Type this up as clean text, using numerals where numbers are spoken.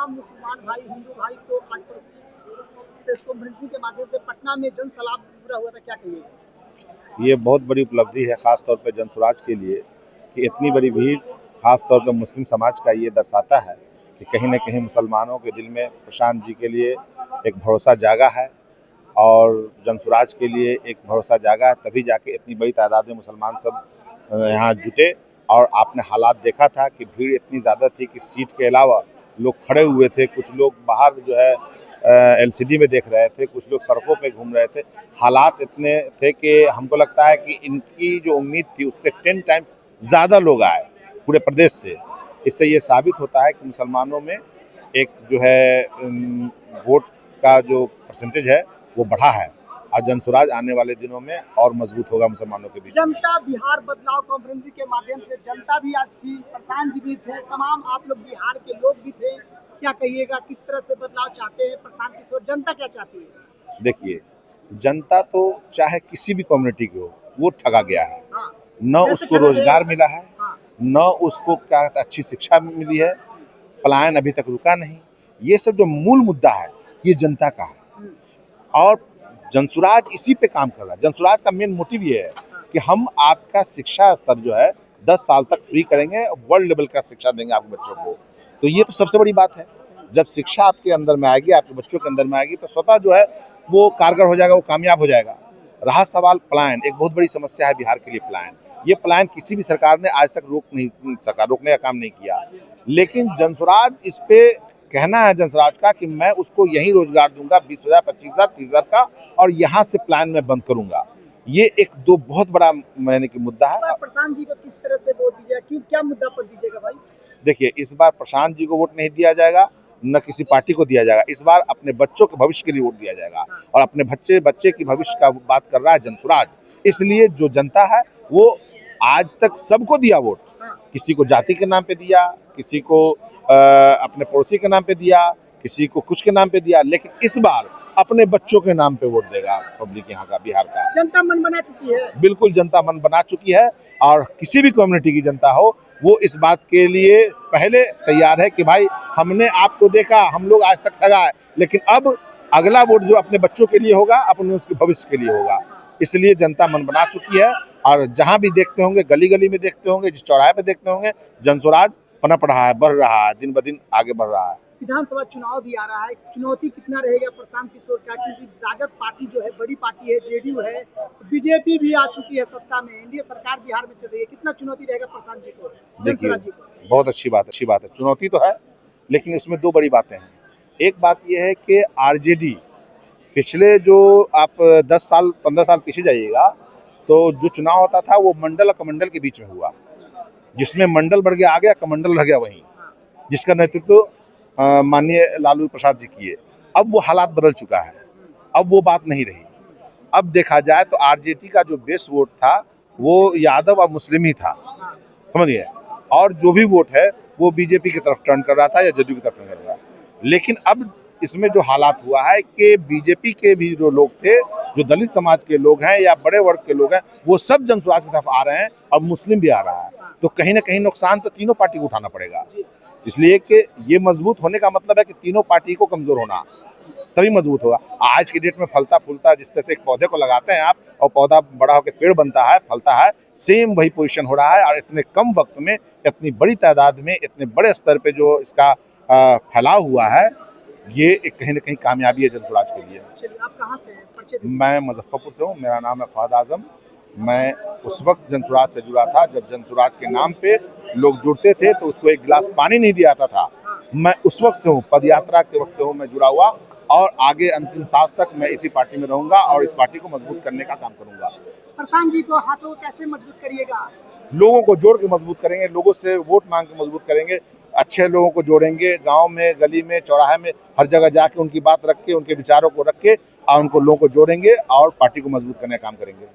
तमाम मुसलमान भाई, हिंदू भाई को आज प्रेस कॉन्फ्रेंसिंग के माध्यम से पटना में जन सलाब पूरा हुआ था, क्या कहिएगा? ये बहुत बड़ी उपलब्धि है खास तौर पे जनसुराज के लिए कि इतनी बड़ी भीड़, खास तौर पे मुस्लिम समाज का ये दर्शाता है कि कहीं न कहीं मुसलमानों के दिल में प्रशांत जी के लिए एक भरोसा जागा है और जनसुराज के लिए एक भरोसा जागा है, तभी जाके इतनी बड़ी तादाद में मुसलमान सब यहाँ जुटे। और आपने हालात देखा था कि भीड़ इतनी ज़्यादा थी कि सीट के अलावा लोग खड़े हुए थे, कुछ लोग बाहर जो है एलसीडी में देख रहे थे, कुछ लोग सड़कों पे घूम रहे थे। हालात इतने थे कि हमको लगता है कि इनकी जो उम्मीद थी उससे 10 टाइम्स ज़्यादा लोग आए पूरे प्रदेश से। इससे ये साबित होता है कि मुसलमानों में एक जो है वोट का जो परसेंटेज है वो बढ़ा है और जनसुराज आने वाले दिनों में और मजबूत होगा मुसलमानों के बीच। जनता बिहार बदलाव कॉन्फ्रेंसिंग के माध्यम से जनता भी आज थी, प्रशांत जी भी थे, तमाम आप लोग बिहार के लोग भी थे, क्या कहिएगा, किस तरह से बदलाव चाहते हैं प्रशांत किशोर, जनता क्या चाहती है? देखिए, जनता तो चाहे किसी भी कम्युनिटी की हो, वो ठगा गया है। हाँ, न उसको रोजगार मिला है, हाँ, न उसको क्या अच्छी शिक्षा मिली है, पलायन अभी तक रुका नहीं। ये सब जो मूल मुद्दा है ये जनता का है और जनसुराज इसी पे काम कर रहा है। जनसुराज का मेन मोटिव ये है कि हम आपका शिक्षा स्तर जो है 10 साल तक फ्री करेंगे, वर्ल्ड लेवल का शिक्षा देंगे आपके बच्चों को। तो ये तो सबसे बड़ी बात है। जब शिक्षा आपके अंदर में आएगी, आपके बच्चों के अंदर में आएगी, तो स्वतः जो है वो कारगर हो जाएगा, वो कामयाब हो जाएगा। रहा सवाल पलायन, एक बहुत बड़ी समस्या है बिहार के लिए पलायन। ये पलायन किसी भी सरकार ने आज तक रोक नहीं सका, रोकने का काम नहीं किया। लेकिन जनसुराज इस पे कहना है जनसुराज का कि मैं उसको यही रोजगार दूंगा 20,000, 25,000, 30,000 का, और यहाँ से प्लान में बंद करूंगा। ये एक दो बहुत बड़ा मैंने की मुद्दा है। प्रशांत जी को किस तरह से वोट दीजिएगा, क्या मुद्दा पर दीजिएगा भाई? देखिए, इस बार प्रशांत जी को वोट नहीं दिया जाएगा, न किसी पार्टी को दिया जाएगा। इस बार अपने बच्चों के भविष्य के लिए वोट दिया जाएगा और अपने बच्चे की भविष्य का बात कर रहा है जनसुराज। इसलिए जो जनता है वो आज तक सबको दिया वोट, किसी को जाति के नाम पे दिया, किसी को अपने पड़ोसी के नाम पे दिया, किसी को कुछ के नाम पे दिया, लेकिन इस बार अपने बच्चों के नाम पे वोट देगा पब्लिक यहाँ का, बिहार का। जनता मन बना चुकी है, बिल्कुल जनता मन बना चुकी है और किसी भी कम्युनिटी की जनता हो वो इस बात के लिए पहले तैयार है कि भाई हमने आपको देखा, हम लोग आज तक ठगा है, लेकिन अब अगला वोट जो अपने बच्चों के लिए होगा, अपने उसके भविष्य के लिए होगा। इसलिए जनता मन बना चुकी है और जहां भी देखते होंगे, गली गली में देखते होंगे, जिस चौराहे पे देखते होंगे, जनसुराज पनप रहा है, बढ़ रहा है, दिन ब दिन आगे बढ़ रहा है। विधानसभा चुनाव भी आ रहा है, चुनौती कितना रहेगा प्रशांत किशोर का, क्योंकि राजद पार्टी जो है बड़ी पार्टी है, जेडीयू है, बीजेपी भी आ चुकी है सत्ता में, एनडीए सरकार बिहार में चल रही है, कितना चुनौती रहेगा प्रशांत जी को? देखिए, बहुत अच्छी बात है। चुनौती तो है, लेकिन इसमें दो बड़ी बातें हैं। एक बात यह है कि आरजेडी पिछले जो आप 10 साल 15 साल पीछे जाइएगा तो जो चुनाव होता था वो मंडल और कमंडल के बीच में हुआ, जिसमें मंडल बढ़ गया आगे, कमंडल रह गया वहीं, जिसका नेतृत्व माननीय लालू प्रसाद जी किए। अब वो हालात बदल चुका है, अब वो बात नहीं रही। अब देखा जाए तो आरजेडी का जो बेस वोट था वो यादव और मुस्लिम ही था, समझिए, और जो भी वोट है वो बीजेपी की तरफ टर्न कर रहा था या जदयू की तरफ टर्न कर रहा था। लेकिन अब इसमें जो हालात हुआ है कि बीजेपी के भी जो लोग थे, जो दलित समाज के लोग हैं या बड़े वर्ग के लोग हैं, वो सब जनसुराज की तरफ आ रहे हैं और मुस्लिम भी आ रहा है। तो कहीं ना कहीं नुकसान तो तीनों पार्टी को उठाना पड़ेगा, इसलिए कि ये मजबूत होने का मतलब है कि तीनों पार्टी को कमजोर होना, तभी मजबूत होगा। आज की डेट में फलता फूलता जिस तरह से एक पौधे को लगाते हैं आप और पौधा बड़ा होकर पेड़ बनता है, फलता है, सेम वही पोजीशन हो रहा है। और इतने कम वक्त में, इतनी बड़ी तादाद में, इतने बड़े स्तर पे जो इसका फैलाव हुआ है, ये एक कहीं ना कहीं कामयाबी है जनसुराज के लिए। आप कहाँ से हैं? मैं मुजफ्फरपुर से हूँ, मेरा नाम है फहद आजम। मैं उस वक्त जनसुराज से जुड़ा था जब जनसुराज के नाम पे लोग जुड़ते थे तो उसको एक गिलास पानी नहीं दिया जाता था। मैं उस वक्त से हूँ, पद यात्रा के वक्त से हूँ मैं जुड़ा हुआ, और आगे अंतिम सांस तक मैं इसी पार्टी में रहूंगा और इस पार्टी को मजबूत करने का काम करूंगा। प्रशांत जी को हाथों कैसे मजबूत करिएगा? लोगों को जोड़ के मजबूत करेंगे, लोगों से वोट मांग के मजबूत करेंगे, अच्छे लोगों को जोड़ेंगे, गांव में, गली में, चौराहे में, हर जगह जाके उनकी बात रख के, उनके विचारों को रख के और उनको लोगों को जोड़ेंगे और पार्टी को मजबूत करने का काम करेंगे।